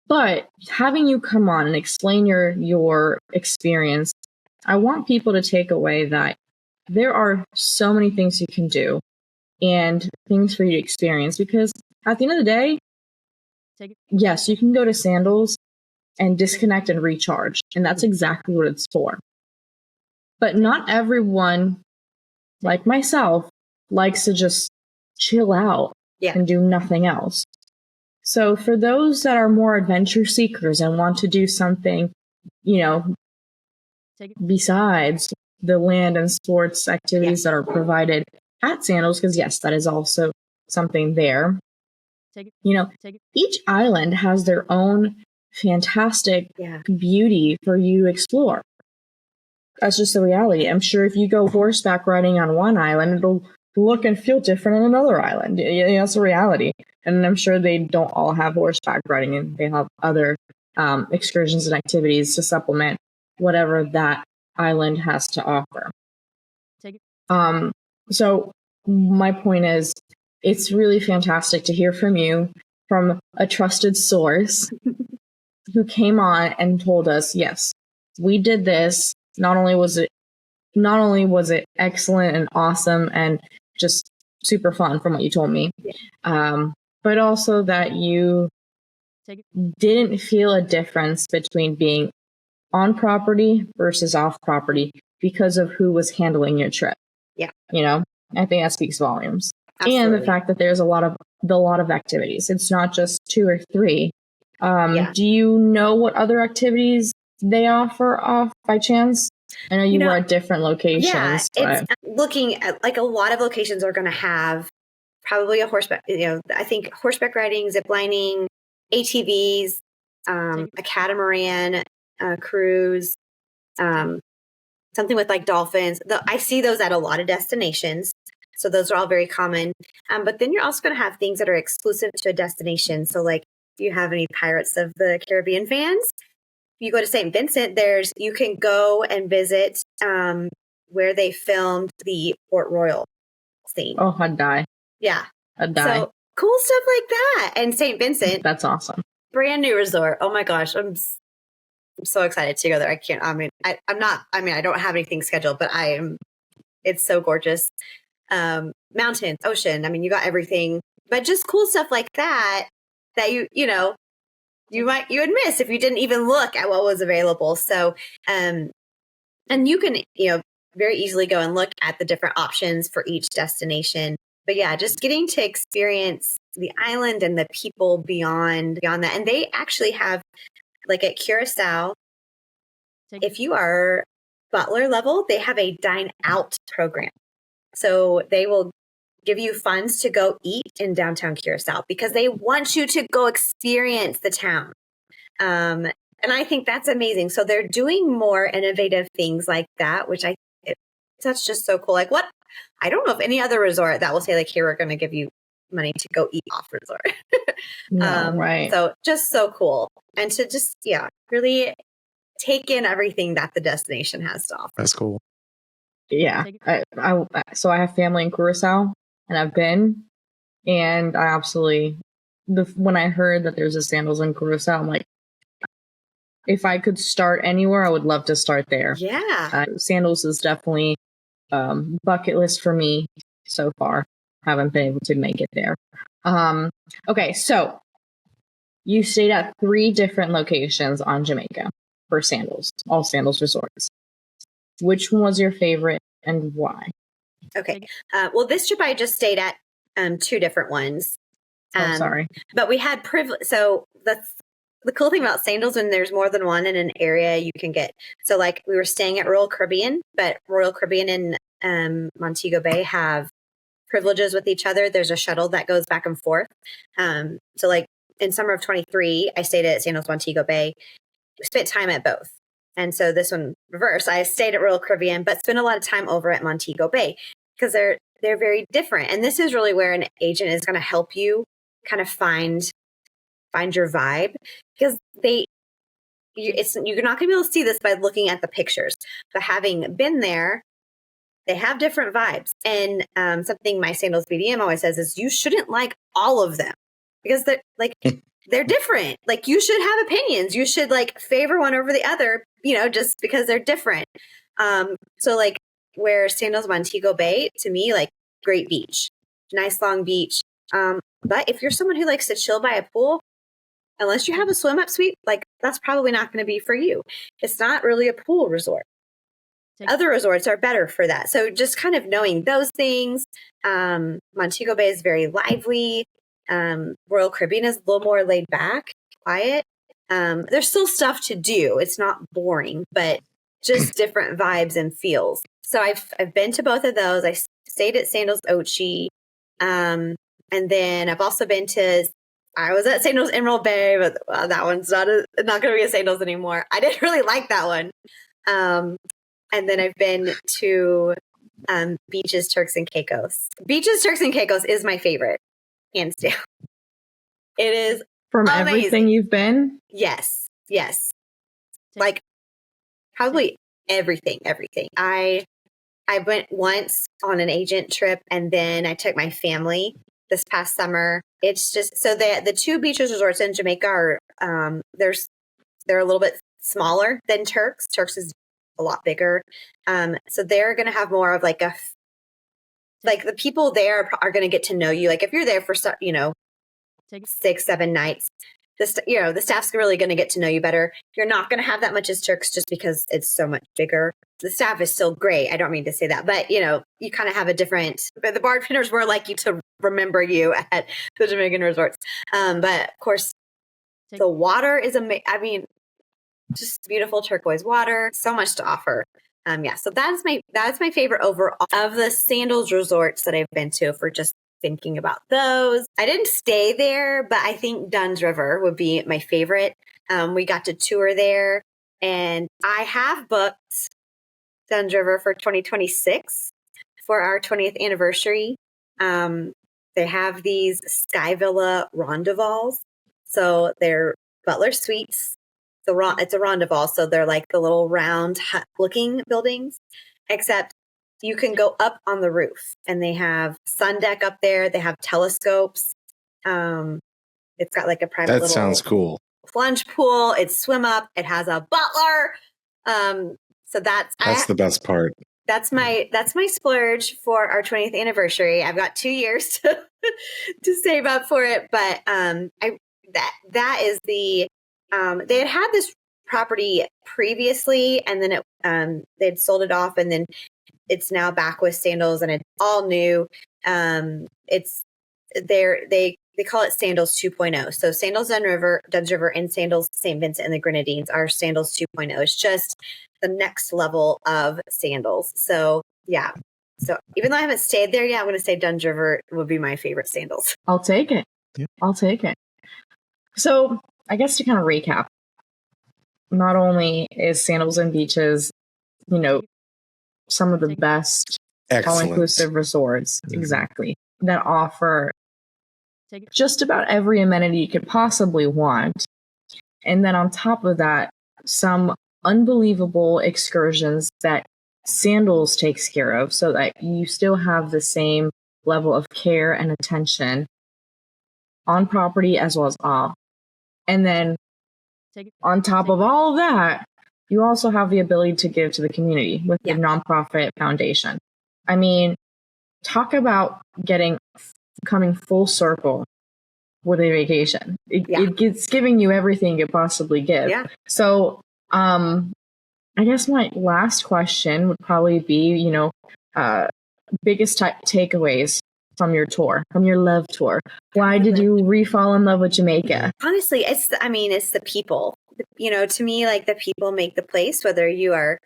but having you come on and explain your experience, I want people to take away that there are so many things you can do and things for you to experience, because at the end of the day, yes, you can go to Sandals and disconnect and recharge, and that's exactly what it's for. But not everyone, like myself, likes to just chill out and do nothing else. So for those that are more adventure seekers and want to do something, you know, besides the land and sports activities that are provided at Sandals, because yes, that is also something there. You know, each island has their own fantastic beauty for you to explore. That's just the reality. I'm sure if you go horseback riding on one island, it'll look and feel different on another island. That's the reality. And I'm sure they don't all have horseback riding, and they have other excursions and activities to supplement whatever that island has to offer. So my point is, it's really fantastic to hear from you, from a trusted source who came on and told us, yes, we did this. Not only was it excellent and awesome and just super fun from what you told me, but also that you didn't feel a difference between being on property versus off property because of who was handling your trip. Yeah. You know, I think that speaks volumes. Absolutely. And the fact that there's a lot of activities. It's not just 2 or 3. Do you know what other activities they offer off by chance? I know you were at different locations. Yeah, it's looking at, like, a lot of locations are going to have probably a horseback, you know, I think horseback riding, zip lining, ATVs, a catamaran cruise, something with like dolphins. I see those at a lot of destinations. So those are all very common. But then you're also going to have things that are exclusive to a destination. So like, if you have any Pirates of the Caribbean fans, you go to St. Vincent, you can go and visit where they filmed the Port Royal scene. Oh, I'd die. Yeah. I'd die. So cool stuff like that. And St. Vincent. That's awesome. Brand new resort. Oh my gosh. I'm so excited to go there. I don't have anything scheduled, but it's so gorgeous. mountains, ocean. I mean, you got everything, but just cool stuff like that you would miss if you didn't even look at what was available. So, and you can, very easily go and look at the different options for each destination. But yeah, just getting to experience the island and the people beyond that. And they actually have, like at Curacao, if you are butler level, they have a dine out program. So they will give you funds to go eat in downtown Curacao because they want you to go experience the town. And I think that's amazing. So they're doing more innovative things like that, which that's just so cool. Like I don't know of any other resort that will say like, here, we're going to give you money to go eat off resort. No, right. So just so cool. And to just, really take in everything that the destination has to offer. That's cool. Yeah. So I have family in Curacao and I've been, and I absolutely, when I heard that there's a Sandals in Curacao, I'm like, if I could start anywhere, I would love to start there. Yeah. Sandals is definitely bucket list for me so far. Haven't been able to make it there. Okay, so you stayed at 3 different locations on Jamaica for Sandals, all Sandals resorts. Which one was your favorite and why? Okay. Well, this trip I just stayed at 2 different ones. Sorry. But we had privilege. So that's the cool thing about Sandals, when there's more than one in an area you can get. So like we were staying at Royal Caribbean, but Royal Caribbean and Montego Bay have privileges with each other. There's a shuttle that goes back and forth. So like in summer of 23, I stayed at Sandals Montego Bay, spent time at both. And so this one reverse, I stayed at Royal Caribbean, but spent a lot of time over at Montego Bay because they're very different. And this is really where an agent is going to help you kind of find your vibe, because you're not going to be able to see this by looking at the pictures, but having been there, they have different vibes. And something my Sandals BDM always says is you shouldn't like all of them because they're like, they're different. Like you should have opinions. You should like favor one over the other, just because they're different. So like where Sandals Montego Bay, to me, like great beach, nice long beach. But if you're someone who likes to chill by a pool, unless you have a swim up suite, like that's probably not going to be for you. It's not really a pool resort. Other resorts are better for that. So just kind of knowing those things. Montego Bay is very lively. Royal Caribbean is a little more laid back, quiet. There's still stuff to do. It's not boring, but just different vibes and feels. So I've been to both of those. I stayed at Sandals Ochi. And then I've also been I was at Sandals Emerald Bay, but that one's not going to be a Sandals anymore. I didn't really like that one. And then I've been to Beaches, Turks and Caicos. Beaches, Turks and Caicos is my favorite, hands down. It is from amazing. Everything you've been. Yes. Like probably everything. I went once on an agent trip, and then I took my family this past summer. It's just so the 2 beaches resorts in Jamaica are they're a little bit smaller than Turks. Turks is a lot bigger. So they're going to have more of like the people there are going to get to know you. Like if you're there for 6-7 nights, the staff's really going to get to know you better. You're not going to have that much as Turks just because it's so much bigger. The staff is still great. I don't mean to say that, but you kind of have but the bartenders more likely to remember you at the Jamaican resorts. But of course, the water is just beautiful turquoise water. So much to offer. So that's my favorite overall of the Sandals resorts that I've been to, for just thinking about those. I didn't stay there, but I think Dunn's River would be my favorite. We got to tour there, and I have booked Dunn's River for 2026 for our 20th anniversary. They have these Sky Villa Rondevals. So they're butler suites. It's a rondeval, so they're like the little round hut-looking buildings, except you can go up on the roof, and they have sun deck up there. They have telescopes. It's got like a private little sounds cool plunge pool. It's swim up. It has a butler. So that's the best part. that's my splurge for our 20th anniversary. I've got 2 years to save up for it, but that is the they had this property previously, and then they'd sold it off, and then it's now back with Sandals, and it's all new. It's they call it Sandals 2.0. So Sandals Dunn's River, and Sandals St. Vincent and the Grenadines are Sandals 2.0. It's just the next level of Sandals. So yeah. So even though I haven't stayed there yet, I'm going to say Dunn's River would be my favorite Sandals. I'll take it. Yeah. I'll take it. So I guess to kind of recap, not only is Sandals and Beaches, some of the best all-inclusive resorts, exactly, that offer just about every amenity you could possibly want. And then on top of that, some unbelievable excursions that Sandals takes care of, so that you still have the same level of care and attention on property as well as off. And then on top of all of that, you also have the ability to give to the community with the nonprofit foundation. I mean, talk about coming full circle with a vacation. It's giving you everything you could possibly give. Yeah. So, I guess my last question would probably be, biggest takeaways from your tour, from your love tour. Why did you re-fall in love with Jamaica? Honestly, it's the people. To me, like, the people make the place, whether you are,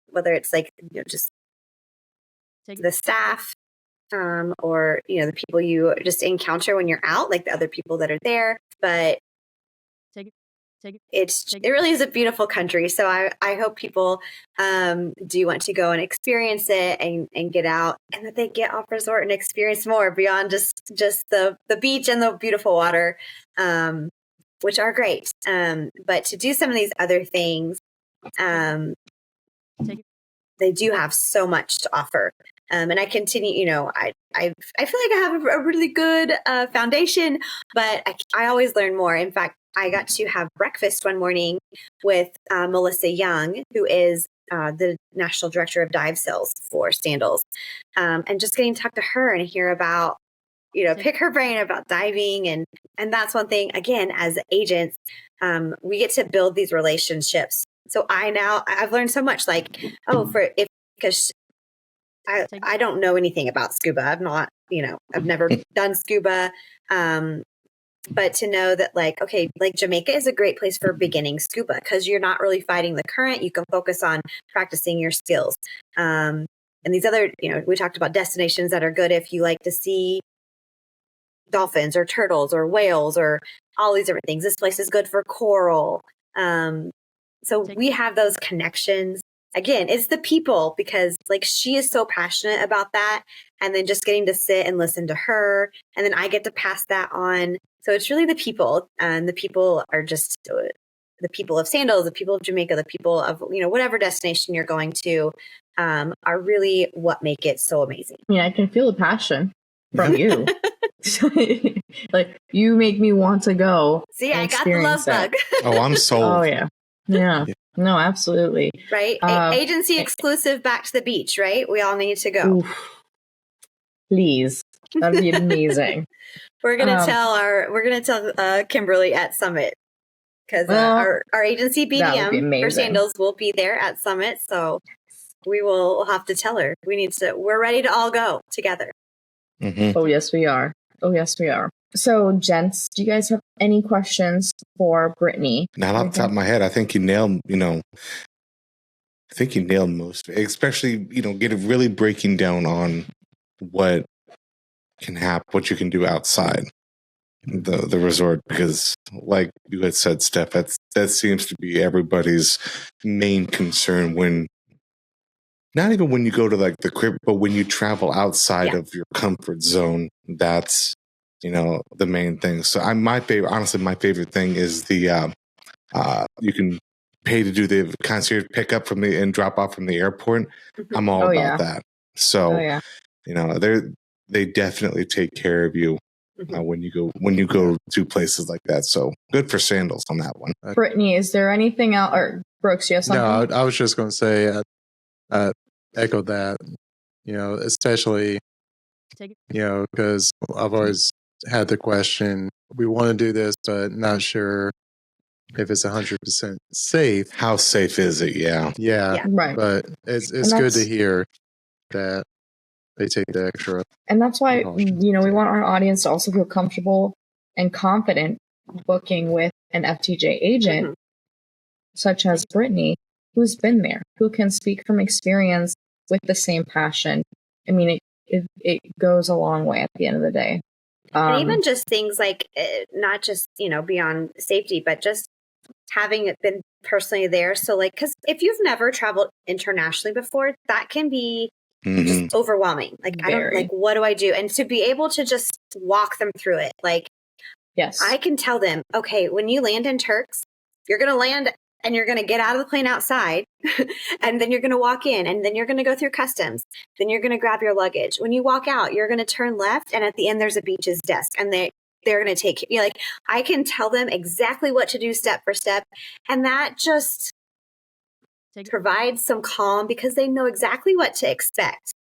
whether it's like, just the staff, or, the people you just encounter when you're out, like the other people that are there. But it really is a beautiful country. So I hope people do want to go and experience it and get out, and that they get off resort and experience more beyond just the beach and the beautiful water, which are great. But to do some of these other things, they do have so much to offer. And I continue, I feel like I have a really good foundation, but I always learn more. In fact, I got to have breakfast one morning with Melissa Young, who is the National Director of Dive Sales for Sandals. And just getting to talk to her and hear about, pick her brain about diving. And that's one thing, again, as agents, we get to build these relationships. So I've learned so much, like, because I don't know anything about scuba. I've not, I've never done scuba. But to know that, like, okay, like Jamaica is a great place for beginning scuba because you're not really fighting the current. You can focus on practicing your skills. And these other, we talked about destinations that are good if you like to see dolphins or turtles or whales or all these different things. This place is good for coral. So we have those connections. Again, it's the people, because like she is so passionate about that. And then just getting to sit and listen to her. And then I get to pass that on. So it's really the people, and the people are just the people of Sandals, the people of Jamaica, the people of, whatever destination you're going to, are really what make it so amazing. Yeah, I can feel the passion from you. Like, you make me want to go. See, I got the love bug. Oh, I'm sold. Oh, yeah. Yeah. No, absolutely. Right? Agency exclusive back to the beach, right? We all need to go. Oof. Please. That'd be amazing. We're gonna tell Kimberly at Summit, because our agency BDM for Sandals will be there at Summit. So we'll have to tell her. We're ready to all go together. Mm-hmm. Oh yes, we are. So, gents, do you guys have any questions for Brittany? Not off the top of my head. I think you nailed, most of it, especially, getting really breaking down on what can happen, what you can do outside the resort, because like you had said, Steph, that seems to be everybody's main concern when, not even when you go to like the crib, but when you travel outside of your comfort zone, that's, the main thing. So my favorite thing is the, you can pay to do the concierge pickup and drop off from the airport. I'm all about that. So, they definitely take care of you when you go to places like that. So good for Sandals on that one. Brittany, is there anything else? Or Brooks, you have something? No, I was just going to say, echo that, especially, because I've always had the question, we want to do this, but not sure if it's 100% safe. How safe is it? Yeah. Yeah. Right. But it's good to hear that they take the extra. And that's why, we want our audience to also feel comfortable and confident booking with an FTJ agent, such as Brittany, who's been there, who can speak from experience with the same passion. I mean, it goes a long way at the end of the day. And even just things like, not just, beyond safety, but just having it been personally there. So like, because if you've never traveled internationally before, that can be just overwhelming. Like, what do I do? And to be able to just walk them through it. Like, yes, I can tell them, okay, when you land in Turks, you're going to land and you're going to get out of the plane outside and then you're going to walk in and then you're going to go through customs. Then you're going to grab your luggage. When you walk out, you're going to turn left. And at the end, there's a beach's desk and they're going to take you. Like, I can tell them exactly what to do step for step. And that just provides some calm because they know exactly what to expect.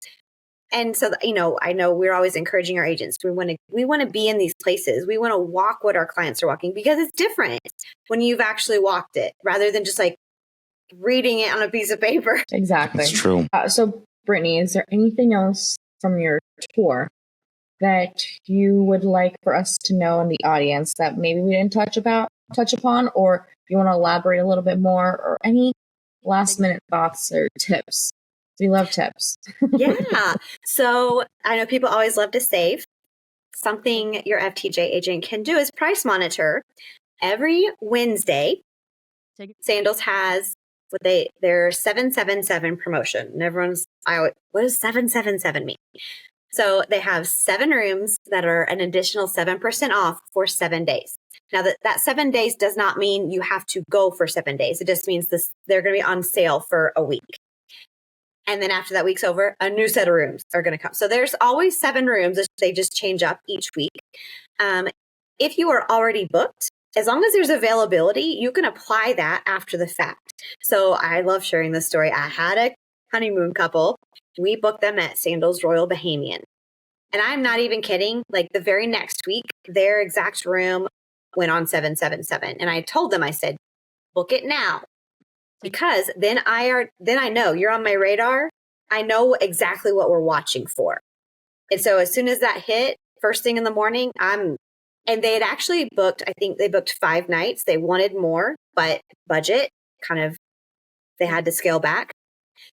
And so, I know we're always encouraging our agents. We want to be in these places. We want to walk what our clients are walking because it's different when you've actually walked it rather than just like reading it on a piece of paper. Exactly. That's true. So, Brittany, is there anything else from your tour that you would like for us to know in the audience that maybe we didn't touch upon, or you want to elaborate a little bit more, or any last minute thoughts or tips? We love tips. Yeah. So I know people always love to save. Something your FTJ agent can do is price monitor. Every Wednesday, Sandals has their 777 promotion. And everyone's, what does 777 mean? So they have 7 rooms that are an additional 7% off for 7 days. Now that 7 days does not mean you have to go for 7 days. It just means they're going to be on sale for a week. And then after that week's over, a new set of rooms are going to come. So there's always 7 rooms. They just change up each week. If you are already booked, as long as there's availability, you can apply that after the fact. So I love sharing this story. I had a honeymoon couple. We booked them at Sandals Royal Bahamian. And I'm not even kidding. Like the very next week, their exact room went on 777. And I told them, I said, book it now. Because then I know you're on my radar. I know exactly what we're watching for. And so as soon as that hit, first thing in the morning, and they had actually booked, I think they booked 5 nights. They wanted more, but budget they had to scale back.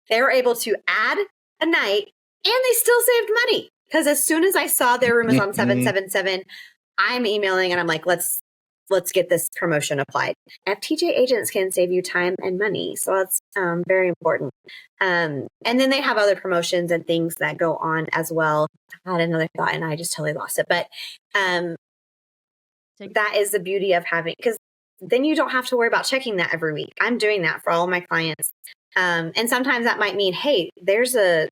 They were able to add a night and they still saved money. Because as soon as I saw their room is on 777, I'm emailing and I'm like, let's get this promotion applied. FTJ agents can save you time and money. So that's very important. And then they have other promotions and things that go on as well. I had another thought and I just totally lost it. But that is the beauty of having, because then you don't have to worry about checking that every week. I'm doing that for all of my clients. And sometimes that might mean, hey, there's an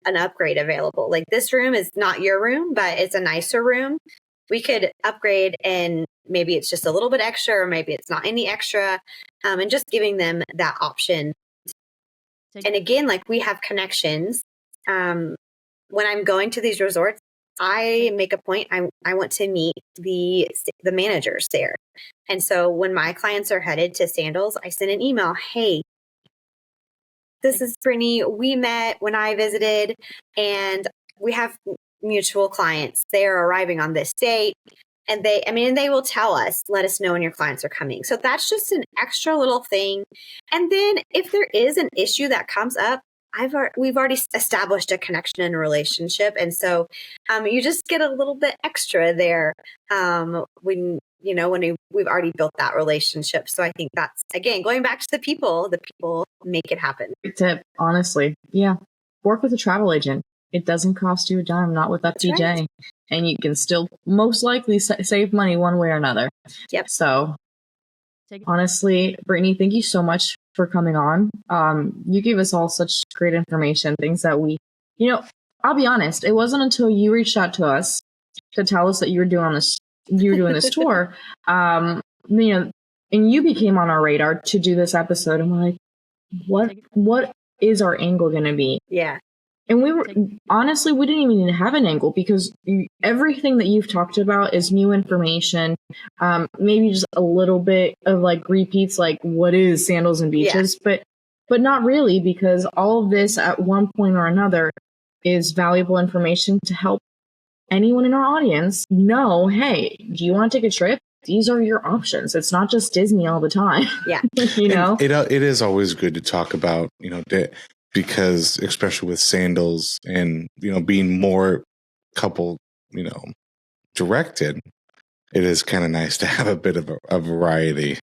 upgrade available. Like this room is not your room, but it's a nicer room. We could upgrade and maybe it's just a little bit extra or maybe it's not any extra. And just giving them that option. And again, like we have connections. When I'm going to these resorts, I make a point. I want to meet the managers there. And so when my clients are headed to Sandals, I send an email. Hey, this is Brittany. We met when I visited and we have mutual clients. They are arriving on this date. And they will tell us, let us know when your clients are coming. So that's just an extra little thing. And then if there is an issue that comes up, we've already established a connection and a relationship. And so you just get a little bit extra there when we've already built that relationship. So I think that's, again, going back to the people make it happen. Good tip, honestly. Yeah. Work with a travel agent. It doesn't cost you a dime, not with FTJ. Right. And you can still most likely save money one way or another. Yep. So honestly, Brittany, thank you so much for coming on. You gave us all such great information, things that I'll be honest, it wasn't until you reached out to us to tell us that you were doing this tour, and you became on our radar to do this episode. And we're like, what is our angle going to be? Yeah. And we didn't even have an angle because everything that you've talked about is new information. Maybe just a little bit of like repeats, like what is Sandals and Beaches, but not really, because all of this at one point or another is valuable information to help anyone in our audience know, hey, do you want to take a trip? These are your options. It's not just Disney all the time. Yeah. It is always good to talk about, because especially with Sandals and, being more couple, directed, it is kind of nice to have a bit of a variety,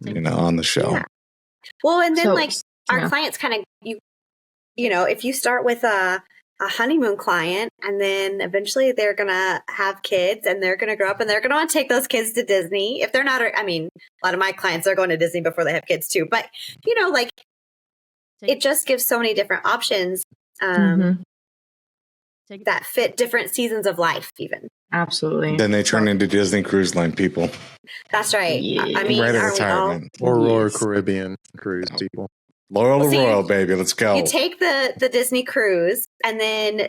on the show. Yeah. Well, and then our clients kind of, if you start with a honeymoon client and then eventually they're going to have kids and they're going to grow up and they're going to want to take those kids to Disney. If they're not, a lot of my clients are going to Disney before they have kids too, but it just gives so many different options that fit different seasons of life even. Absolutely. Then they turn into Disney Cruise Line people. That's right. Yeah. Right at retirement. Or Royal Caribbean cruise people. Loyal to Royal, baby. Let's go. You take the Disney cruise and then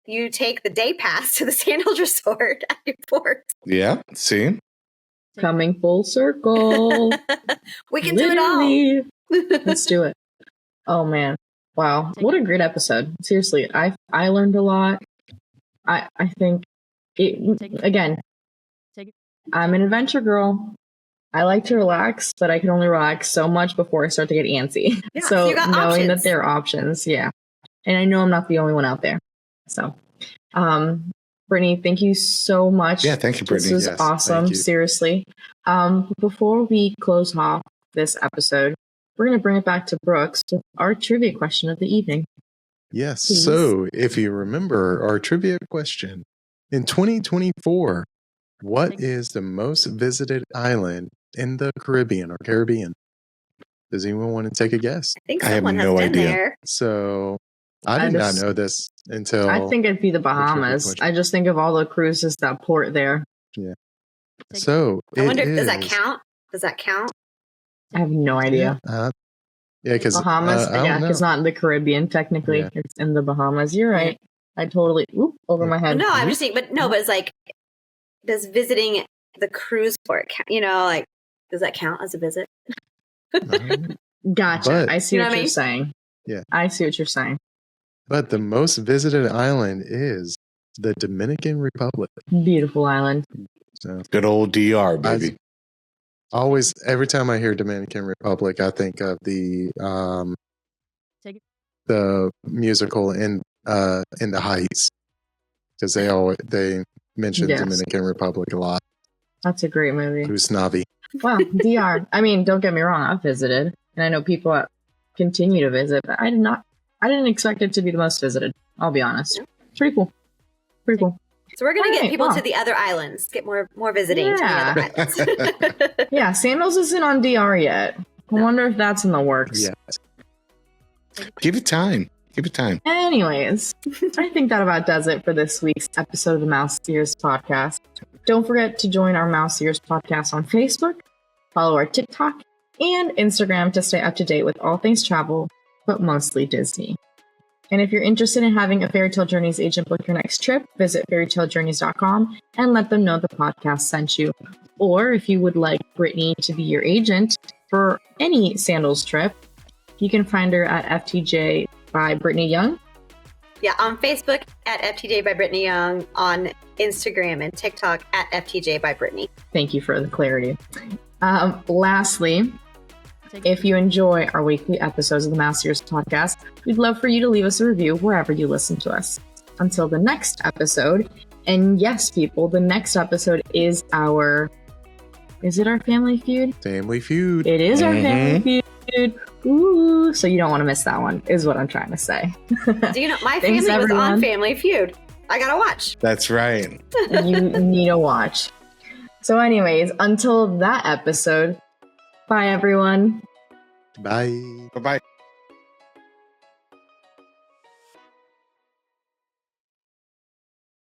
you take the day pass to the Sandals Resort at your port. Yeah. See? Coming full circle. We can do it all. Let's do it. Oh man. Wow. What a great episode. Seriously, I learned a lot. I think again, I'm an adventure girl. I like to relax, but I can only relax so much before I start to get antsy. Yeah, so knowing that there are options, yeah. And I know I'm not the only one out there. So, Brittany, thank you so much. Yeah, thank you, Brittany. This was awesome, seriously. Before we close off this episode, we're going to bring it back to Brooks with our trivia question of the evening. Yes. Please. So if you remember our trivia question, in 2024, what is the most visited island in the Caribbean? Does anyone want to take a guess? I think someone has been there. So I did not know this until... I think it'd be the Bahamas. I just think of all the cruises that port there. Yeah. So I wonder, does that count? I have no idea. Yeah, because Bahamas. It's not in the Caribbean technically. Yeah. It's in the Bahamas. You're right. I totally over my head. No, I'm just saying. But it's like, does visiting the cruise port count? Does that count as a visit? Gotcha. But, I see what you're saying. Yeah, I see what you're saying. But the most visited island is the Dominican Republic. Beautiful island. So, good old DR, baby. Always, every time I hear Dominican Republic, I think of the musical in the Heights, because they mention Dominican Republic a lot. That's a great movie. Usnavi. Wow, DR. I mean, don't get me wrong, I've visited, and I know people continue to visit, but I didn't expect it to be the most visited. I'll be honest. It's pretty cool. So we're going to get people to the other islands, get more visiting to the other islands. Yeah, Sandals isn't on DR yet. I wonder if that's in the works. Yeah. Give it time. Anyways, I think that about does it for this week's episode of the Mouse Ears Podcast. Don't forget to join our Mouse Ears Podcast on Facebook, follow our TikTok and Instagram to stay up to date with all things travel, but mostly Disney. And if you're interested in having a Fairy Tale Journeys agent book your next trip, visit fairytalejourneys.com and let them know the podcast sent you. Or if you would like Brittany to be your agent for any Sandals trip, you can find her at FTJ by Brittany Young. Yeah, on Facebook at FTJ by Brittany Young, on Instagram and TikTok at FTJ by Brittany. Thank you for the clarity. Lastly, if you enjoy our weekly episodes of the Mouse Ears Podcast, we'd love for you to leave us a review wherever you listen to us. Until the next episode, and yes, people, the next episode is is it our Family Feud? Family Feud. It is our Family Feud. Ooh, so you don't want to miss that one, is what I'm trying to say. Do you know, my family was on Family Feud. I gotta watch. That's right. You need to watch. So anyways, until that episode, bye everyone. Bye. Bye-bye.